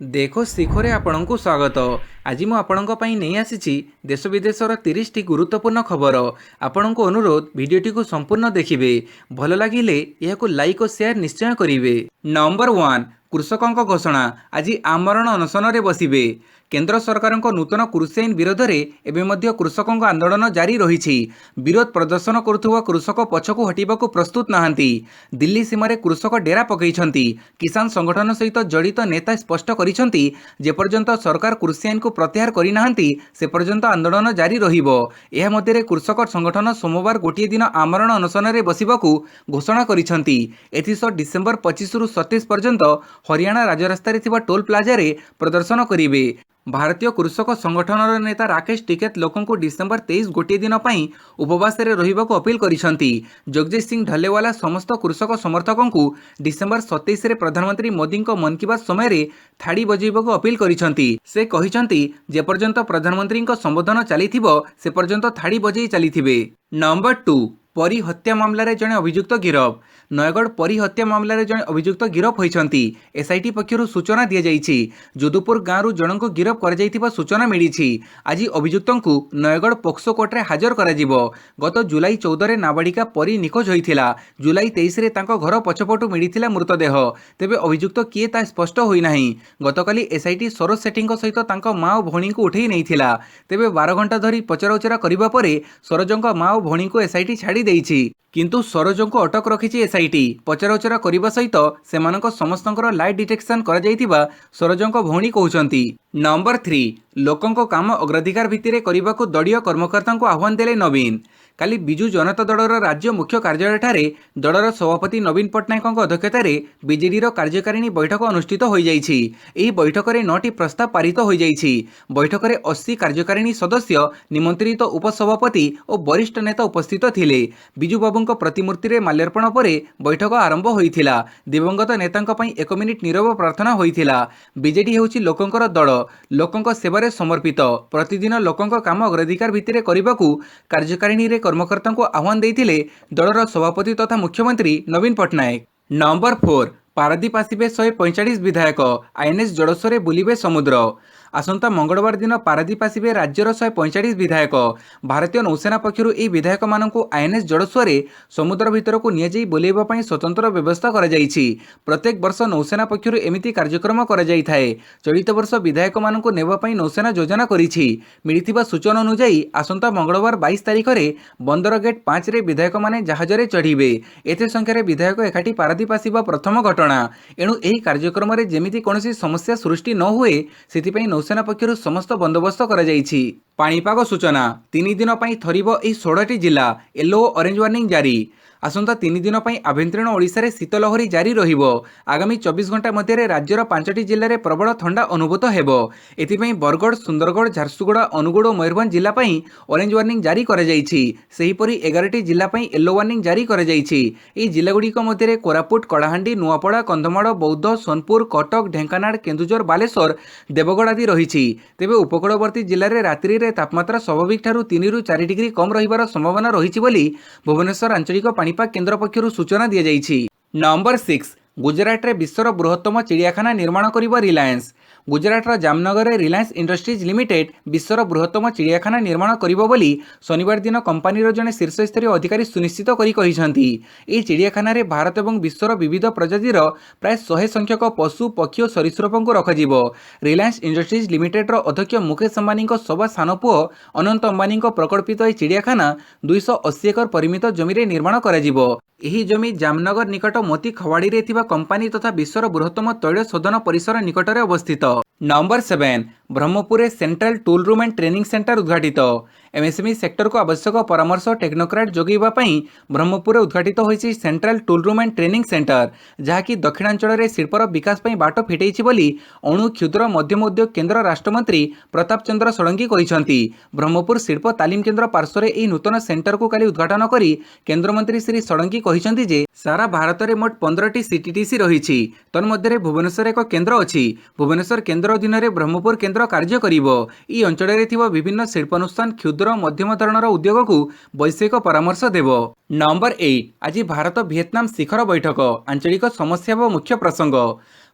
देखो शिखरे आपणଙ୍କୁ स्वागत। आज मु आपणଙ୍କ ପାଇଁ ନେଇ ଆସିଛି देश विदेशर 30 टी गुरुत्वपूर्ण खबर। आपणଙ୍କୁ अनुरोध भिडियोटी को संपूर्ण देखिए। भल लगिले यह लाइक और शेयर निश्चय करिवे। नंबर 1 कृषकों घोषणा आज आमरण अनशन रे बसिबे। केंद्र सरकार नूतन कृषि आईन विरोध में एवं कृषकों आंदोलन जारी रही। विरोध प्रदर्शन करुवा कृषक पछकू हटवाक प्रस्तुत नहांती। दिल्ली सीमार कृषक डेरा पकई किसान संगठन सहित जड़ित नेता स्पष्ट करिसेंती जेपर्यंत सरकार कृषि आईन को प्रत्याहार करना से पर्यंत आंदोलन जारी रहिबो। एहा मध्यरे कृषक संगठन सोमवार गोटे दिन आमरण अनशन रे बसिबाकू घोषणा करिसेंती। एथिसह डिसेम्बर 25 रु 27 पर्यंत हरियाणा राजरास्ता रे थिबा टोल प्लाजा रे प्रदर्शन करिवे। भारतीय कृषक संगठन नेता राकेश टिकेत लोकों को डिसेम्बर 23 गोटे दिन उपवास रे रहिबाकू अपील करिसेंती। जगजीत सिंह ढलेवाला समस्त कृषक समर्थकों को डिसेम्बर 27 रे प्रधानमंत्री मोदी मन की बात समय थाड़ी बजाइबाकू अपील करिसेंती। से कहिसेंती जे पर्यंत प्रधानमंत्री संबोधन चलीथिबो से पर्यंत थाड़ी बजाई चलीथिबे। नंबर 2 परी हत्या मामलें जड़े अभियुक्त गिरफ। नयगढ़ परी हत्या मामलें जड़े अभियुक्त गिरफ होइछंती। एसआईटी पक्षर सूचना दी जाइछि। जोधपुर गाँव जन को गिरफ कर सूचना मिली। आज अभियुक्त को नयगढ़ पोक्सो कोर्टे हाजर कर गत जुलाई 14 नाबालिका परी निखोज होता। जुलाई 23 रे तांको घर पछपटू मिली मृतदेह। तेबे अभियुक्त किए ता स्पष्ट होईना। गतकाली एसआईटी सरोज सेठी सहित तांको माँ और भौणी को उठे नहीं। तेबे 12 घंटा धरी पचराउचरा करबा परे सरोजों माँ और भौणी को एसआईटी छाड़ी देइछि। किंतु सरोजों को अटक रखिछि एसआईटी। पचराउचरा करबा सहित सेमानक समस्तंकर लाइट डिटेक्शन कर जाइतिबा सरोजों भौणी कहउछंती। नंबर 3 लोकों काम अग्राधिकार भित्तिरे करिबाकू दलीय कर्मकर्ता को आह्वान देले नवीन। काली बिजु जनता दलर राज्य मुख्य कार्यालय ठारे दलर सभापति नवीन पट्टनायक अध्यक्षतार बीजेडी कार्यकारिणी बैठक अनुष्ठित हो जाइछि। एही बैठक में 9टी प्रस्ताव पारित हो जाइछि। बैठक में 80 कार्यकारिणी सदस्य निमंत्रित उपसभापति और वरिष्ठ नेता उपस्थित थिले। बिजु बाबू प्रतिमूर्ति में माल्यार्पण पर बैठक आरंभ होइथिला। दिवंगत नेतांक पई 1 मिनिट नीरव प्रार्थना होइथिला। बीजेडी हेउछि लोकंकर दल, लोकंक सेवारे समर्पित। प्रतिदिन लोकंक काम अग्राधिकार भित्तिरे करिबाकू कार्यकारिणी रे कर्मकर्ता को आह्वान देइथिले दलर सभापति तथा मुख्यमंत्री नवीन पट्टनायक। नंबर 4 पारादीप आसिबे 145 विधायक। आईएनएस जड़स्वरे बुलिबे समुद्र। आसंता मंगलवार दिन पारादीप आसिबे राज्यर 145 विधायक। भारतीय नौसेना पक्षरु ए विधायक मानकु आईएनएस जड़स्वरे समुद्र भितर को नियाजै बुलेइबा पई स्वतंत्र व्यवस्था करा जाइछि। प्रत्येक वर्ष नौसेना पक्षरु एमिति कार्यक्रम करा जाई थाए। चलित वर्ष विधायक मानकु नेबा पई नौसेना योजना करिछि। मिलिथिबा सूचना अनुसार आसंता मंगलवार 22 तारिख रे बंदर गेट 5 रे विधायक माने जहाज रे चढ़िबे। एते संख्यारे विधायक एकाठी पारादीप आसिबा प्रथम घटना। एणु एही कार्यक्रम रे जेमिति कोनोसी समस्या सृष्टि न हुए सेति नौसेना पक्षर समस्त बंदोबस्त करा जाइछि। पाणीपाग सूचना 3 दिन पई थरिबो एही 16टी जिला येलो ऑरेंज वार्निंग जारी। आसंता 3 दिन पई आभ्यंतरीण ओडिशा रे शीतलहरी जारी रहिबो। आगामी 24 घंटा मध्य राज्यर 5टी जिले में प्रबल ठंडा अनुभूत हेबो। एथिपई बरगढ़, सुंदरगढ़, झारसुगुड़ा, अनुगुड़ और मयूरभंज जिला पई ऑरेंज वार्निंग जारी करा जाइछि। सेहीपरि 11टी जिला पई येलो वार्निंग जारी करा जाइछि। एही जिलागुड़िक मध्य कोरापुट, कलाहांडी, नुआपड़ा, कंधमाल, बौद्ध, सोनपुर, कटक, ढेंकानाल, केन्दुझर, बालेश्वर, देवगढ़ आदि रहिछि। तेबे उपकूलवर्ती जिले में रात्रि रे तापमात्रा स्वाभाविक ठारू 3 ରୁ 4 डिग्री कम रहिबार संभावना रहिछि बोली भुवनेश्वर आंचलिक पाणीपाग केन्द्र पक्षरु सूचना दी जाइछि। नंबर 6 गुजरात रे विश्वर बृहत्तम चिड़ियाखाना निर्माण करिबो रिलायंस। गुजरात जामनगर में रिलायंस इंडस्ट्रीज लिमिटेड विश्वर बृहत्तम चिड़ियाखाना निर्माण करिबो बोली शनिवार दिन कंपानीर जने शीर्ष स्तरीय अधिकारी सुनिश्चित करिसेंती। एही चिड़ियाखाना रे भारत और विश्वर विविध प्रजातिर प्राय 100 संख्यक पशु, पक्षी और सरीसृपों को रखाजिबो। रिलायंस इंडस्ट्रीज लिमिटेड अध्यक्ष मुकेश अंबानी सवा सान पुओ अनंत अंबानी प्रकल्पित यह चिड़ियाखाना 280 एकर परिमित जमी रे निर्माण कराजिबो। एही जमी जामनगर निकट मोती खवाड़ी रे थिबा कंपानी तथा विश्वर बृहत्तम तैल शोधन परिसर निकट में अवस्थित। Number 7 Brahmapur central tool room and training centre उद्घाटित। एमएसएमई सेक्टर को आवश्यक परामर्श और टेक्नोक्राट जोगैबा पई ब्रह्मपुर उद्घाटित होइछि central tool room and training centre, जहाँकि दक्षिणांचल रे शिल्पर विकास पई बाट फिटेइछि बोली अणु, क्षुद्र, मध्यम उद्योग केन्द्र राष्ट्रमंत्री प्रताप चंद्र षडंगी कहिसेंती। ब्रह्मपुर शिल्प तालीम केन्द्र पार्श्व रे एही नूतन सेंटर को काली उद्घाटन करी केन्द्रमंत्री श्री षडंगी कहिसेंती जे सारा भारत में मोट 15टी सीटीटीसी रहिछि। तन्मध्य भुवनेश्वर एक केन्द्र अछि। भुवनेश्वर केन्द्र अधीन में ब्रह्मपुर केन्द्र कार्य करिबो। ई अंचल रे थिबा विभिन्न शिल्पानुष्ठान, क्षुद्र मध्यम धरणर उद्योग को वैषयिक परामर्श देव। नंबर 8 आज भारत वियतनाम शिखर बैठक आंचलिक समस्या व मुख्य प्रसंग।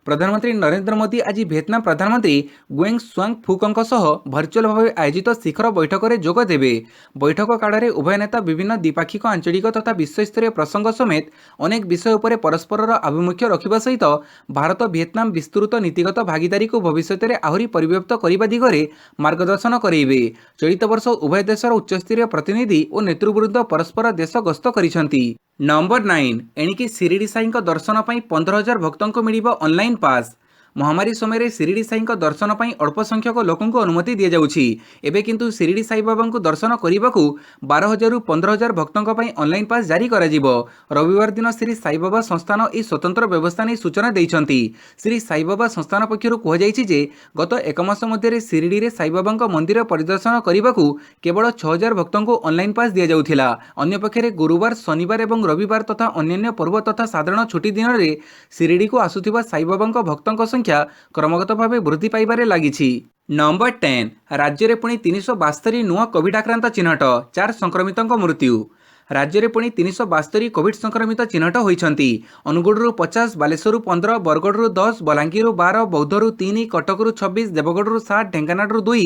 प्रधानमंत्री नरेंद्र मोदी आज ভিয়েতনাম प्रधानमंत्री गुएंग स्वांग फुकଙ୍କ सह भर्चुअल भाव आयोजित शिखर बैठक में जोग देवे। बैठक काल में उभय नेता विभिन्न द्विपाक्षिक आंचलिक तथा विश्वस्तरीय प्रसंग समेत अनेक विषय उपर परस्पर आभिमुख्य रखा सहित भारत ভিয়েতনাম विस्तृत नीतिगत भागीदारी को भविष्य में आहरी परिव्याप्त करने दिगरे मार्गदर्शन करेंगे। चलित वर्ष उभय देशर उच्चस्तरीय प्रतिनिधि और नेतृवृंद परस्पर देश गस्त करिसेंती। नंबर 9 एणिकी शिरडी साई दर्शन पर 15,000 भक्तों को मिल ऑनलाइन पास। महामारी समय शिरडी साई दर्शन पर अल्प संख्यक लोकों अनुमति दि जाउछि। एबे किंतु शिरडी साई बाबा को दर्शन करने को 12,000 रु 15,000 भक्तों ऑनलाइन पास जारी करा जिवो। रविवार दिन श्री साई बाबा संस्थान यह स्वतंत्र व्यवस्था नहीं सूचना देइछंती। श्री साई बाबा संस्थान पक्षर कहुଯାଇଛି जे गत एक मास मध्य शिरडी रे साई बाबा मंदिर परिदर्शन करने को केवल 6,000 भक्तों को ऑनलाइन पास दि जाउथिला। अन्य पक्षे गुरुवार शनिवार और रविवार तथा अन्य पर्व तथा साधारण छुट्टी दिन में शिरडी को आसुथिबा साई बाबा भक्तों संख्या क्रमगत भाव वृद्धि पाइबारे लागिछि। नंबर 10 राज्य में पुणी 372 नुआ कोविड आक्रांत चिन्हट, 4 संक्रमितों मृत्यु। राज्य में पुणी 372 कोविड संक्रमित चिन्हट होइछंती। अनुगुड़ू 50, बालेश्वर 15, बरगढ़ 10, बलांगीर 12, बौद्धरू 3, कटकरू 26, देवगढ़ 7, ढेंकानालू 2,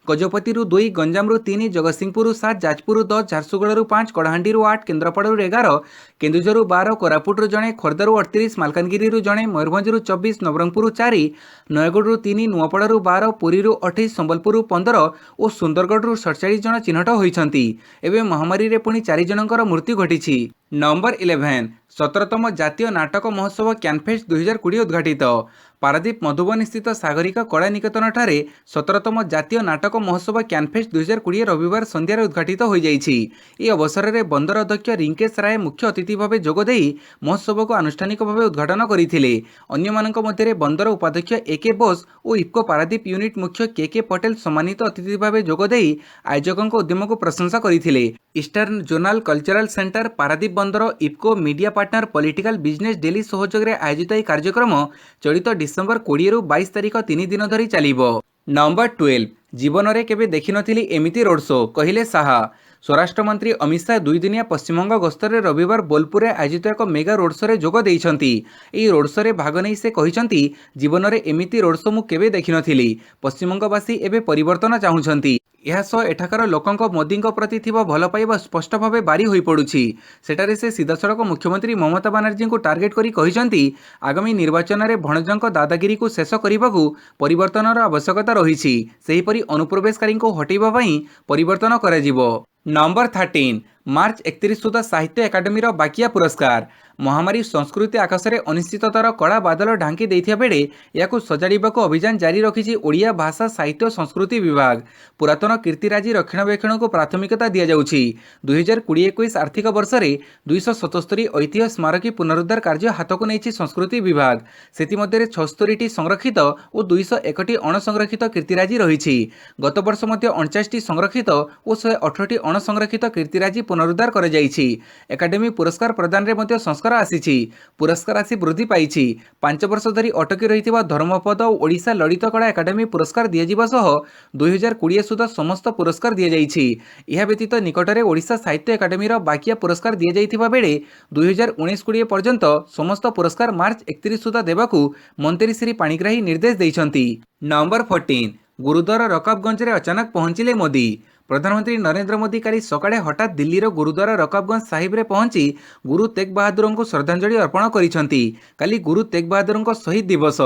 गजपति 2, गंजाम 3, जगतसिंहपुर 7, जाजपुर 10, झारसुगुड़ा 5, कलाहांडी 8, केन्द्रापड़ा 11, केन्दुझर 12, कोरापुट जड़े, खोर्धारू 38, मालकानगिरी जड़े, मयूरभंज 24, नवरंगपुर 4, नयगढ़ 3, नुआपड़ा 12, पुरी 28, संबलपुर 15 और सुंदरगढ़ 47 जन चिन्हट होइछंती। एबे महामारी रे पुणी 4 जनकर मृत्यु घटिछि। नंबर 11 17तम जातीय नाटक महोत्सव क्यानफेस्ट 2020 उद्घाटित। पारादीप मधुबनी स्थित सागरिका कला निकेतन ठारे 17तम जातीय नाटक महोत्सव क्यानफेस्ट 2020 रविवार संध्यार उद्घाटित हो जाइछि। यह अवसर में बंदर अध्यक्ष रिंकेश राय मुख्य अतिथि भाव जोगदेई महोत्सव को आनुष्ठानिक भाव उद्घाटन करथिले। अन्यमानक मध्य बंदर उपाध्यक्ष ए.के. बोस और इफ्को पारादीप यूनिट मुख्य के.के. पटेल सम्मानित अतिथि भाव जोगदेई आयोजकों उद्यम को प्रशंसा करथिले। Eastern Zonal Cultural Centre Paradip बंदर IFFCO media partner Political Business Daily सहयोग में आयोजित यह कार्यक्रम चलित डिसेम्बर 20 रु 22 तारीख 3 दिन धरी चलिबो। नंबर 12 जीवन में केबे देखि नथिली एमिति रोड शो कहिले साहा। स्वराष्ट्र मंत्री अमित शाह 2 दिनिया पश्चिमबंग गस्तर रविवार बोलपुर में आयोजित एक मेगा रोड शो रे जोग देइछंती। एही रोड शो रे भाग नहीं से कहिछंती जीवन में एमिति रोड शो मु केबे देखि नथिली। पश्चिमबंगवासी एबे परिवर्तन चाहुछंती। यह सह एठाकार लोकंक मोदी प्रति थिबा भल पाइबा स्पष्ट भाव बारी होई पड़ुछि। सेठारे से सीधासड़क मुख्यमंत्री ममता बनर्जी को टार्गेट करी कहिछंती आगामी निर्वाचन में भणजंक दादागिरी को शेष करने को परिवर्तनर आवश्यकता रही। सेहीपरि अनुप्रवेशकारी को हटाइबा पई परिवर्तन कराजिबो। नंबर 13 मार्च 31 सुधा साहित्य एकाडेमी बाकिया पुरस्कार। महामारी संस्कृति आकाशरे अनिश्चिततार कड़ा बादल ढांकी देथिया बेले याकु सजाड़िबाकु अभियान जारी रखिछि ओडिया भाषा साहित्य संस्कृति विभाग। पुरातन कीर्तिराजी रक्षणाबेक्षण को प्राथमिकता दिया जाउछि। 2020-21 आर्थिक वर्ष में 277 ऐतिह्य स्मारकी पुनरुद्धार कार्य हाथक नहीं संस्कृति विभाग। सेतिमध्ये 76टी संरक्षित और 201टी अणसंरक्षित कीर्तिराजी रही। गत वर्ष मध्य 49टी संरक्षित और 118टी अणसंरक्षित कीर्तिराजी पुनरुद्धार कर जाइछि। एकाडेमी पुरस्कार प्रदान रे मध्य संस्कार आसीछि। पुरस्कार राशि वृद्धि पाइछि। 5 वर्ष धरी अटकी रहिथिबा धर्मपद और ओडिशा ललित कला एकाडेमी पुरस्कार दियाजिबा सह 2020 सुधा समस्त पुरस्कार दिया जाइछि। यह व्यतीत निकटरे ओडिशा साहित्य एकाडेमी बाकिया पुरस्कार दिया जाइथिबा बेले 2019-20 पर्यंत समस्त पुरस्कार मार्च 31 सुधा देबाकू मंत्री श्री पाणिग्राही निर्देश दैछंती। नंबर 14 गुरुद्वारा रकाबगंज रे अचानक पहुंचिले मोदी। प्रधानमंत्री नरेंद्र मोदी काली सकाळे हठात दिल्लीर गुरुद्वारा रकाबगंज साहिब रे पहुंची गुरु तेग बहादुर को श्रद्धांजलि अर्पण करिसेंती। काली गुरु तेग बहादुर शहीद दिवस।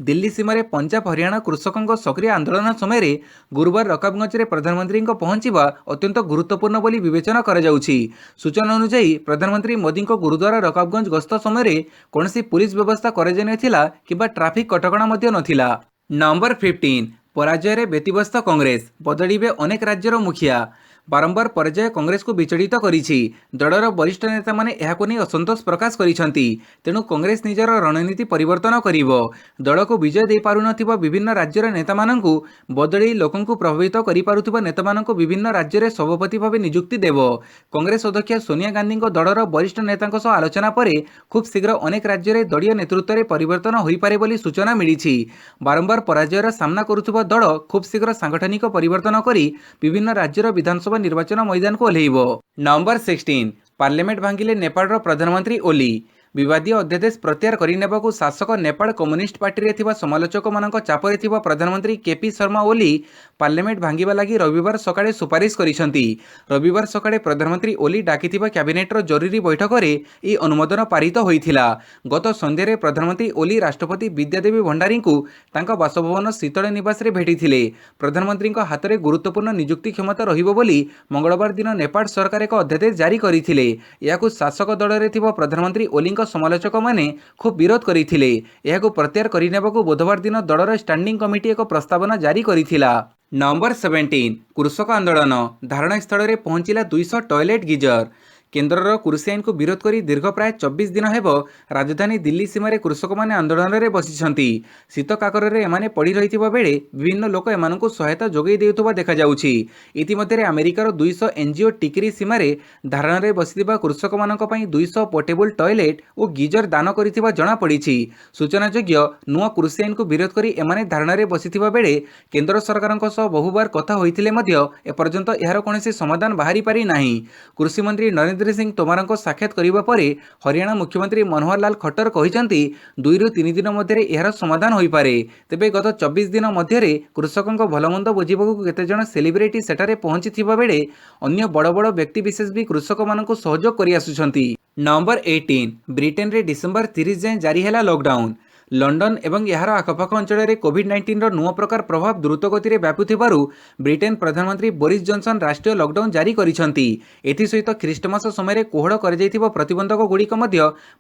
दिल्ली सीमार पंजाब हरियाणा कृषकों सक्रिय आंदोलन समय गुरुवार रकाबगंज रे प्रधानमंत्री पहुंचवा अत्यंत गुरुत्वपूर्ण बोली विवेचना करा जाउछि। सूचना अनुसार प्रधानमंत्री मोदी गुरुद्वारा रकाबगंज गस्त समय कौनसी पुलिस व्यवस्था कराଯାଇ नथिला किबा ट्राफिक कटकणा मध्य नथिला। नंबर 15 पराजय रे व्यतिव्यस्त कांग्रेस बदलिबे अनेक राज्यर मुखिया। बारंबार पराजय कांग्रेस को विचलित करिछि। दलर वरिष्ठ नेता माने एहाको नै असंतोष प्रकाश करिसंती। तेणु कांग्रेस निजर रणनीति परिवर्तन करिवो। दल को विजय दे पारु नथिबा विभिन्न राज्यर नेता माननकु बदली लोकन को प्रभावित करि पारुथिबा नेता माननकु विभिन्न राज्यर सभापति भाबे नियुक्ति देवो। कांग्रेस अध्यक्ष सोनिया गांधी दलर वरिष्ठ नेतांक सह आलोचना परे खूब शीघ्र अनेक राज्यर दलीय नेतृत्व में परिवर्तन होई पारे बोली सूचना मिलिछि। बारंबार पराजयर सामना करुथिबा दल खूब शीघ्र सांगठनिक परिवर्तन करी विभिन्न राज्यर विधानसभा निर्वाचन मैदान को ओह्लैबो। नंबर 16 पार्लियामेंट भांगिले नेपाल प्रधानमंत्री ओली। विवादीय अध्यादेश प्रत्याहार करनेबाकू शासक नेपाल कम्युनिस्ट पार्टी थिबा समालोचक मानक चापरे थिबा प्रधानमंत्री केपी शर्मा ओली पार्लियामेंट भांगिबा लागि रविवार सकाळे सुपारिश करिसंती। रविवार सकाळे प्रधानमंत्री ओली डाकिथिबा कैबिनेटर जरूरी बैठक रे ई अनुमोदन पारित होइथिला। गत संध्यारे प्रधानमंत्री ओली राष्ट्रपति विद्यादेवी भंडारी को तांका बासभवन शीतल निवास रे भेटिथिले। प्रधानमंत्री हाथ में गुरुत्वपूर्ण नियुक्ति क्षमता रहिबो बोली मंगलवार दिन नेपाल सरकार एक अध्यादेश जारी करथिले। याकू शासक दल रे थिबा प्रधानमंत्री ओली समालोचक माने खूब विरोध करथिले। याकू प्रत्याहार करिनेबाकू बुधवार दिन दलर स्टैंडिंग कमिटी एक प्रस्तावना जारी करिथिला। नंबर 17 कृषक आंदोलन धारणा स्थल में पहुंचला 200 टॉयलेट गीजर। केन्द्रर कृषि आईन को विरोध कर दीर्घ प्राय 24 दिन हेब राजधानी दिल्ली सीमार कृषक मैंने आंदोलन में बसिछंती। शीत काकर एमाने पड़ी रही बेले विभिन्न लोक एमानकु सहायता जोगई देउथबा देखा जाउछि। इतिमध्य अमेरिकार 200 एनजीओ टिकरी सीमार धारणा में बसिथिबा कृषक मानक पई 200 पोर्टेबल टॉयलेट और गीजर दान करिथिबा जणा पड़िछि। सूचनायोग्य नुआ कृषि आईन को विरोध करी एमाने धारणा में बसिथिबा बेले केन्द्र सरकारक सह बहुबार कथा होइथिले मध्य एपर्यंत एहार कोनोसी समाधान बाहरी पारि नाही। कृषि मंत्री नरेंद्र सिंह तोमर साक्षात करने पर हरियाणा मुख्यमंत्री मनोहर लाल खट्टर कहते 2 ରୁ 3 दिन मध्य यार समाधान हो पारे। तेबे गत 24 दिन मध्य कृषकों भलमंद बुझा केतेजन सेलिब्रिटी सेठारे पहुंची बेले अन्य बड़ बड़ व्यक्तिविशेष भी कृषक मानक सहयोग कर आसुछंती। नंबर 18 ब्रिटेन रे डिसेंबर 30 जाए जारी है लॉकडाउन। लंडन एवं यार आखपाख अंचल में कोविड-19 नुआ प्रकार प्रभाव द्रुत गति में व्यापुथिबारु ब्रिटेन प्रधानमंत्री बोरिस जॉनसन राष्ट्रीय लॉकडाउन जारी करिसंती। एथिसहित ख्रीष्टमास समय कोहड़ कर प्रतिबंधक गुड़िक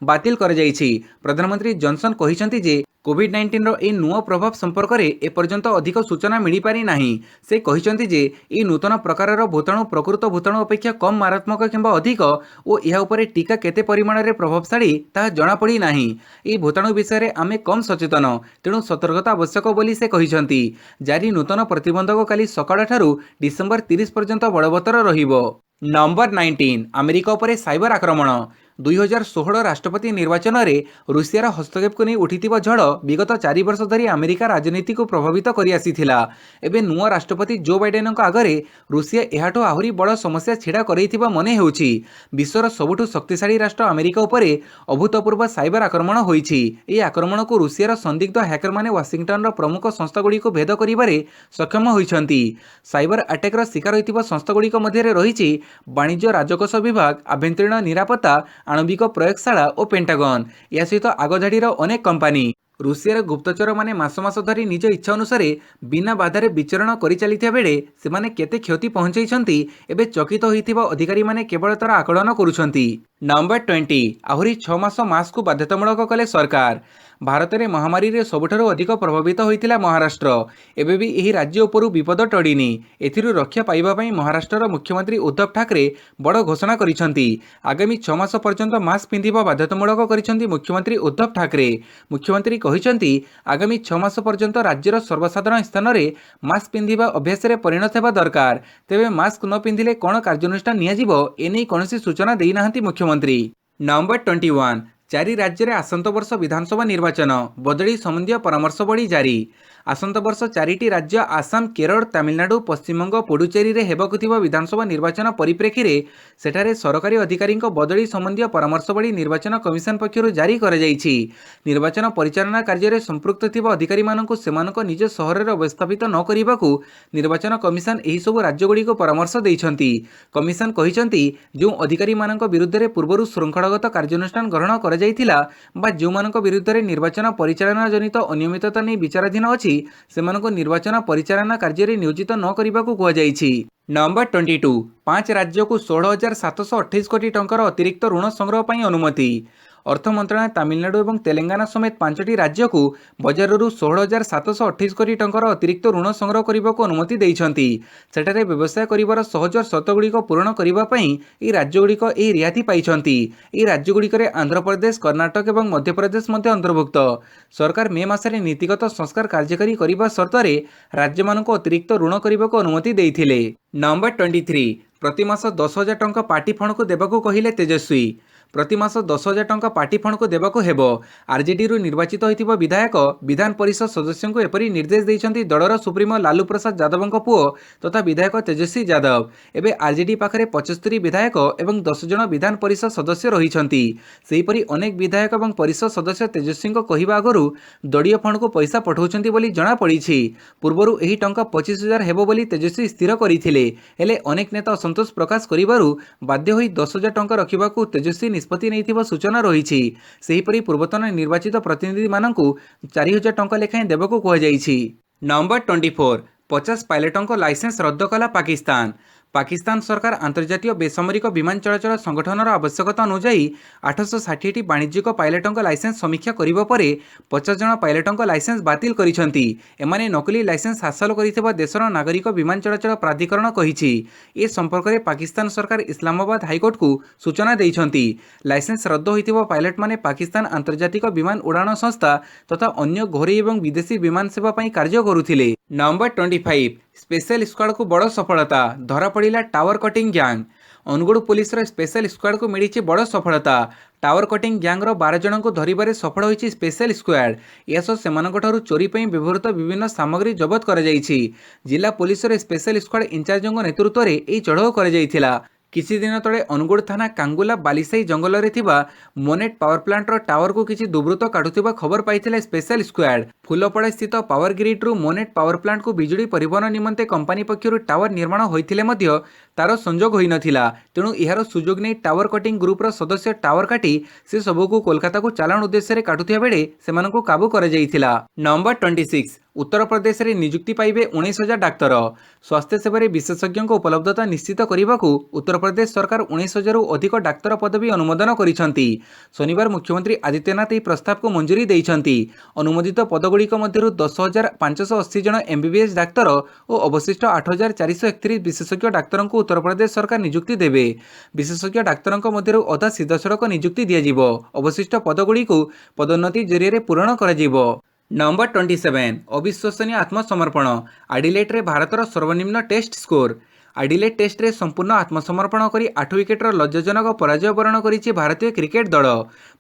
बातिल कर जाइछि। प्रधानमंत्री जॉनसन कहिसंती जे कोविड-19 रो ए नुआ प्रभाव संपर्क में एपर्यंत अधिक सूचना मिल पारि नाही। से कहिसंती जे ई नूतन प्रकार भूताणु प्रकृत भूताणु अपेक्षा कम मारात्मक किंबा अधिक और यह उपरे टीका केते परिमाण में प्रभावशाली ताहा जणा पड़ी नाही। ई भूताणु विषय में आमे कम सचेतन तेणु सतर्कता आवश्यक बोली से कहिसंती। जारी नूतन प्रतिबंधक काली सकाळ ठारू डिसेंबर 30 पर्यंत बलवत्तर रहिबो। नंबर 19 अमेरिका उपरे साइबर आक्रमण। 2016 राष्ट्रपति निर्वाचन में रूसियार हस्तक्षेप को नहीं उठिथिबा झड़ विगत 4 वर्ष धरी अमेरिका राजनीति को प्रभावित करि आसीथिला। एबे नुआ राष्ट्रपति जो बाइडेन आगरे रूसिया एहाठो आहुरी बड़ समस्या छिड़ा करैथिबा मने हेउछि। विश्वर सबुठु शक्तिशाली राष्ट्र अमेरिका उपरे अभूतपूर्व साइबर आक्रमण होइछि। एही आक्रमण को रूसियार संदिग्ध हैकर माने वाशिंगटन प्रमुख संस्थागुड़ी को भेद करिबारे सक्षम होइछंती। साइबर अटैकर शिकार होइथिबा संस्थागुड़ी मध्य रहिछि वाणिज्य राजकोष विभाग, आभ्यंतरीण निरापत्ता, आणविक प्रयोगशाला और पेंटागन। या सहित आगधाड़ीर अनेक कंपानी। रूसियार गुप्तचर माने मास मास धरी निज इच्छा अनुसार बिना बाधारे विचरण करि चलिथिया बेले सेमाने केते क्षति पहुंचाइछंती एबे चकित होइथिबा अधिकारी माने केवल तार आकलन करुछंती। नंबर 20 आहुरी 6 मास मास्क को बाध्यतामूलक कले सरकार। भारत में महामारी रे सबुठारु अधिक प्रभावित होइथिला महाराष्ट्र। एबे भी एही राज्य उपरु विपद टड़िनी। एथिरु रक्षा पाइबा पई महाराष्ट्र मुख्यमंत्री उद्धव ठाकरे बड़ घोषणा करिसंती। आगामी 6 मास पर्यंत मास्क पिंधिबा बाध्यतामूलक करिसंती मुख्यमंत्री उद्धव ठाकरे। मुख्यमंत्री कहिसंती आगामी 6 मास पर्यंत राज्यर सर्वसाधारण स्थान में मास्क पिंधिबा अभ्यास रे परिणत हेबा दरकार। तेबे मास्क न पिंधिले कोन कार्यानुष्ठान नियाजिबो एनै कोनोसी सूचना देई नाहंती मुख्यमंत्री। नंबर 21 चारि राज्य में आसंत वर्ष विधानसभा निर्वाचन बदली संबंधी परामर्श बड़ी जारी। आसंत वर्ष 4टी राज्य आसाम, केरल, तमिलनाडु, पश्चिमबंग, पुडुचेरी रे हेबाकु थिबा विधानसभा निर्वाचन परिप्रेक्षी रे सेठारे सरकारी अधिकारी बदली संबंधी परामर्शवली निर्वाचन कमिशन पक्षरु जारी कर जाइछि। निर्वाचन परिचालना कार्य रे संपृक्त थिबा अधिकारी मानकु सेमानक निज सहर रे अवस्थापित न करिबाकु निर्वाचन कमिशन एही सब राज्यगुड़ी को परामर्श दैछंती। कमिशन कहिसंती जो अधिकारी मानक विरुद्ध रे पूर्वरु श्रृंखलागत कार्यानुष्ठान ग्रहण कर जाइथिला बा जो मानक विरुद्ध रे निर्वाचन परिचालना जनित अनियमितता नै विचाराधीन अछि सेमानक निर्वाचन परिचालना कार्य रे नियोजित न करिबाकु कुहा जाइछि। नंबर 22 5 राज्य को 16,728 कोटी टंकार अतिरिक्त ऋण संग्रह पर अनुमति। अर्थ मंत्रालय तमिलनाडु और तेलंगाना समेत 5टी राज्य को बजाररू 16,728 कोटी टंकार अतिरिक्त ऋण संग्रह करने को अनुमति देइछंती। सेठारे व्यवसाय करिवार सहज शर्तगुड़िक पूरण करने ये राज्यगुड़िक यह रिहाती पाइछंती। ये राज्यगुड़िक आंध्र प्रदेश, कर्नाटक और मध्य प्रदेश मध्य अंतर्भुक्त। सरकार मे मासरे नीतिगत संस्कार कार्यकारी करने शर्त राज्य मानक अतिरिक्त ऋण करने को अनुमति देइथिले। नंबर 23 प्रति मास 10,000 टंका पार्टी फंड को देबाकू कहिले तेजस्वी। प्रति मास 10,000 टंका पार्टी फंड को देबाकू हेबो। आरजेडी रु निर्वाचित होइतिबा विधायक विधान परिषद सदस्यों को एपरी निर्देश देइछन्ती दलर सुप्रीमो लालू प्रसाद यादवଙ୍କ पुओ तथा विधायक तेजस्वी यादव। एबे आरजेडी पाखरे 75 विधायक एवं 10 जन विधान परिषद सदस्य रहिछन्ती। सेहिपरि अनेक विधायक एवं परिषद सदस्य तेजस्वीଙ୍କ कहिबा आगरु दड़ीय फंड को पैसा पठाउछन्ती बोली जणा पड़िछि। पूर्वरु एही टंका 25,000 हेबो बोली तेजस्वी स्थिर करिथिले, हेले अनेक नेता असंतोष प्रकाश करिबारु बाध्य होई 10,000 टंका रखिबाकू तेजस्वी निष्पत्ति नैथिबा सूचना रहिछि। सेहिपरि पूर्वतन निर्वाचित प्रतिनिधि माननकू 4,000 टंका लेखाएं देबाकू कुहाଯାଇଛି। नंबर 24 50 पायलटों लाइसेंस रद्द कला पाकिस्तान। पाकिस्तान सरकार अंतर्जातीय बेसामरिक विमान चलाचल संगठनर आवश्यकता अनुଯାयी 860 वाणिज्यिक पायलटों लाइसेंस समीक्षा करिबा परे 50 जन पायलटों लाइसेंस बातिल करिसेंती। एमाने नकली लाइसेंस हासिल करिथिबा देशर नागरिक विमान चलाचल प्राधिकरण कहिछि। ए संपर्क में पाकिस्तान सरकार इस्लामाबाद हाईकोर्ट को सूचना देइछन्ती। लाइसेंस रद्द होइथिबा पायलट माने पाकिस्तान अंतर्जातिक विमान उड़ान संस्था तथा अन्य घरोई एवं विदेशी विमान सेवा पई कार्य करुथिले। नंबर 25 स्पेशल स्क्वाड को बड़ सफलता, धरा पड़ा tower cutting gang. Angul police special squad को मिली बड़ सफलता। टावर कटिंग गैंगर 12 जन को धरबार सफल होइछि स्पेशल स्क्वाड। यासह सेमानकठारु चोरी पई व्यवहृत विभिन्न सामग्री जबत करा जाइछि। जिला पुलिस स्पेशल स्क्वाड इंचार्जों नेतृत्व में यह चढ़ाऊ करा जाइथिला। किछि दिन तले अनुगुड़ थाना कांगुला बालिसाई जंगल रे थिबा मोनेट पावर प्लांट रो टावर को किछि दुर्बृत्त काटुथिबा खबर पाइथिले स्पेशल स्क्वाड। फुलपड़ा स्थित पावर ग्रिड रु मोनेट पावर प्लांट को बिजुली परिवहन निमंते कंपनी पक्षरु टावर निर्माण होइथिले मध्य तार संजोग होई नथिला। तेणु इहार सुजोग नै टावर कटिंग ग्रुप रो सदस्य टावर काटी से सबको कोलकाता को चालान उद्देश्य रे काटुथिया बेले सेमानकु काबू करा जाइथिला। नंबर 26 उत्तर प्रदेश में नियुक्ति पाइबे 19,000 डाक्तर। स्वास्थ्य सेवा विशेषज्ञों उपलब्धता निश्चित करने को उत्तर प्रदेश सरकार 19,000 अधिक डाक्तर पदवी अनुमोदन करिसेंती। शनिवार मुख्यमंत्री आदित्यनाथ यह प्रस्ताव को मंजूरी देइछन्ती। अनुमोदित पदगुड़िक मध्यरु 10,580 जन एमबीबीएस डाक्तर और अवशिष्ट 8,431 विशेषज्ञ डाक्तर को उत्तर प्रदेश सरकार नियुक्ति देवे। विशेषज्ञ डाक्तर मध्यरु अधा सीधासड़क नियुक्ति दियाजिबो। अवशिष्ट पदगुड़ी को पदोन्नति जरिए पूरण करा। नंबर 27 अविश्वसनीय आत्मसमर्पण। एडिलेड रे भारतर सर्वनिम्न टेस्ट स्कोर। एडिलेड टेस्ट रे संपूर्ण आत्मसमर्पण करी 8 विकेटर लज्जाजनक पराजय बरण करिछि भारतीय क्रिकेट दल।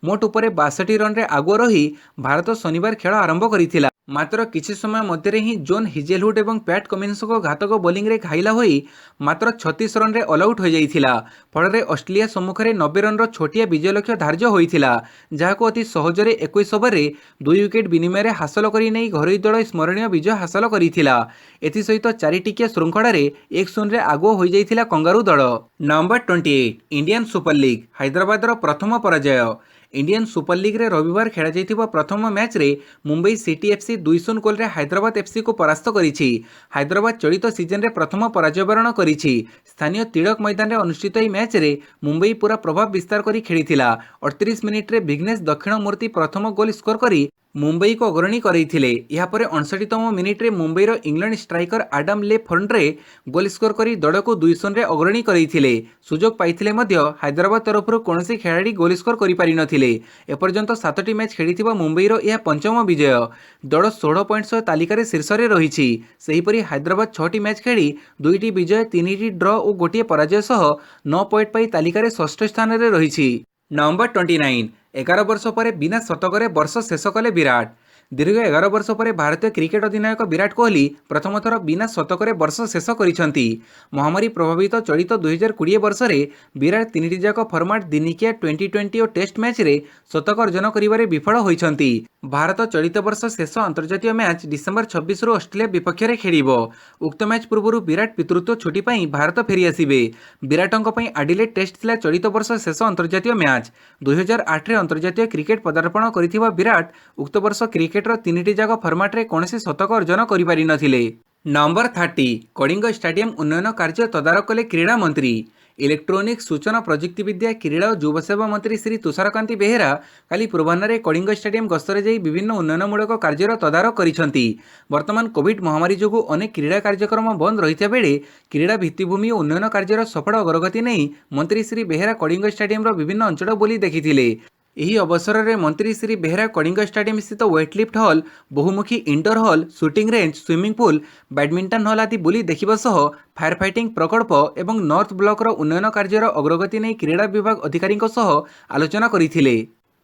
मोट उपरे 62 रन रे आगुआ रही भारत शनिवार खेल आरंभ करिथिला। मात्र किछि समय मध्य ही जोन हिजेलहुड एवं पैट कमिन्स को घातक बोलिंग रे घाइला होई मात्र 36 रन रे ऑल आउट हो जाइथिला। फल ऑस्ट्रेलिया सम्मुख में 90 रन छोटिया विजय लक्ष्य धार्य होइथिला, जहाको अति सहजरे 21 ओवर रे 2 विकेट विनिमय हासिल करी नै घरोई दल स्मरणीय विजय हासिल करिथिला। एथि सहित 4 टिकिया श्रृंखला रे 1-0 रे आगुआ हो जाइथिला कंगारू दल। Number 28 Indian Super League Hyderabad रो प्रथम पराजय। इंडियन सुपर लीग रे रविवार खेला जाइथिबा प्रथम मैच रे मुंबई सिटी एफसी 2-0 गोल रे हैदराबाद एफसी को परास्त करिछि। हैदराबाद चलित सीजन रे प्रथम पराजय बरण करिछि। स्थानीय तिलक मैदान रे अनुष्ठित एही मैच रे मुंबई पूरा प्रभाव विस्तार करी खेलिथिला। 38 मिनिट रे विघ्नेश दक्षिणमूर्ति प्रथम गोल स्कोर करी मुंबई को अग्रणी करैथिले। या परे 59तम मिनिट रे मुंबई रो इंग्लैंड स्ट्राइकर आडम ले फर्नरे गोल स्कोर करी दल को 2-0 रे अग्रणी करैथिले। सुजोग पाइथिले मध्य हैदराबाद तरफरु कोनोसी खेलाड़ी गोल स्कोर करि पारि नथिले। एपर्यंत 7टी मैच खेलिथिबा मुंबई रो यह पंचम विजय। दल 16 पॉइंट सह तालिका रे शीर्ष रे रहिछि। सेहिपरि हैदराबाद 6टी मैच खेली 2टी विजय 3टी ड्र और गोटिए पराजय सह 9 पॉइंट पाई तालिका रे षष्ठ स्थान रे रहिछि। नंबर 29 11 वर्ष पर बिना शतक वर्ष शेष कले विराट। दीर्घ 11 वर्ष पर भारतीय क्रिकेट अधिनायक विराट कोहली प्रथम थर बिना शतक वर्ष शेष करिसेंती। महामारी प्रभावित चलित 2020 वर्ष में विराट 3टी जाक फर्माट दिनिकिया T20 और टेस्ट मैच रे शतक अर्जन करिबारे विफल होइछंती। भारत चलित वर्ष शेष अंतर्जातीय मैच डिसेम्बर 26 रु ऑस्ट्रेलिया विपक्ष में खेलिबो। उक्त मैच पूर्व विराट पितृत्व छुट्टी पर भारत फेरी आसिबे। विराटों पर एडिलेड टेस्ट थिला चलित वर्ष शेष अंतर्जातीय मैच। 2008 रे अंतर्जातीय क्रिकेट पदार्पण करिथिबा विराट उक्त वर्ष क्रिकेटर 3टी जाक फर्माट रे कौनसी शतक अर्जन करि पारि नथिले। नंबर 30 कलिंग स्टेडियम उन्नयन कार्य तदारक कले क्रीड़ा मंत्री। इलेक्ट्रोनिक्स सूचना प्रजुक्ति विद्या क्रीड़ा और युव सेवा मंत्री श्री तुषारकांति बेहेरा काली पूर्वाह्न कलिंग स्टेडियम गस्तर जाई विभिन्न उन्नयनमूलक कार्यर तदारक करिसेंती। वर्तमान कोविड महामारी जोगु अनेक क्रीड़ा कार्यक्रम बंद रहिता बेले क्रीड़ा भित्तिभूमि और उन्नयन कार्यर सफल अग्रगति नहीं मंत्री श्री बेहेरा कलिंग स्टेडियम विभिन्न अंचल बुली देखिथिले। ଏହି ଅବସରରେ ମନ୍ତ୍ରୀ ଶ୍ରୀ ବେହେରା କଳିଙ୍ଗ ଷ୍ଟାଡିୟମ ସ୍ଥିତ ୱେଟଲିଫ୍ଟ ହଲ୍, ବହୁମୁଖୀ indoor hall, shooting range, swimming pool, badminton hall ଆଦି ବୁଲି ଦେଖିବା ସହ ଫାୟାର ଫାଇଟିଂ ପ୍ରକଳ୍ପ ଏବଂ ନର୍ଥ ବ୍ଲକର ଉନ୍ନୟନ କାର୍ଯ୍ୟର ଅଗ୍ରଗତି ନେଇ କ୍ରୀଡ଼ା ବିଭାଗ ଅଧିକାରୀଙ୍କ ସହ ଆଲୋଚନା କରିଥିଲେ।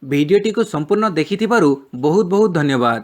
ଭିଡ଼ିଓଟିକୁ ସମ୍ପୂର୍ଣ୍ଣ ଦେଖିଥିବାରୁ ବହୁତ ବହୁତ ଧନ୍ୟବାଦ।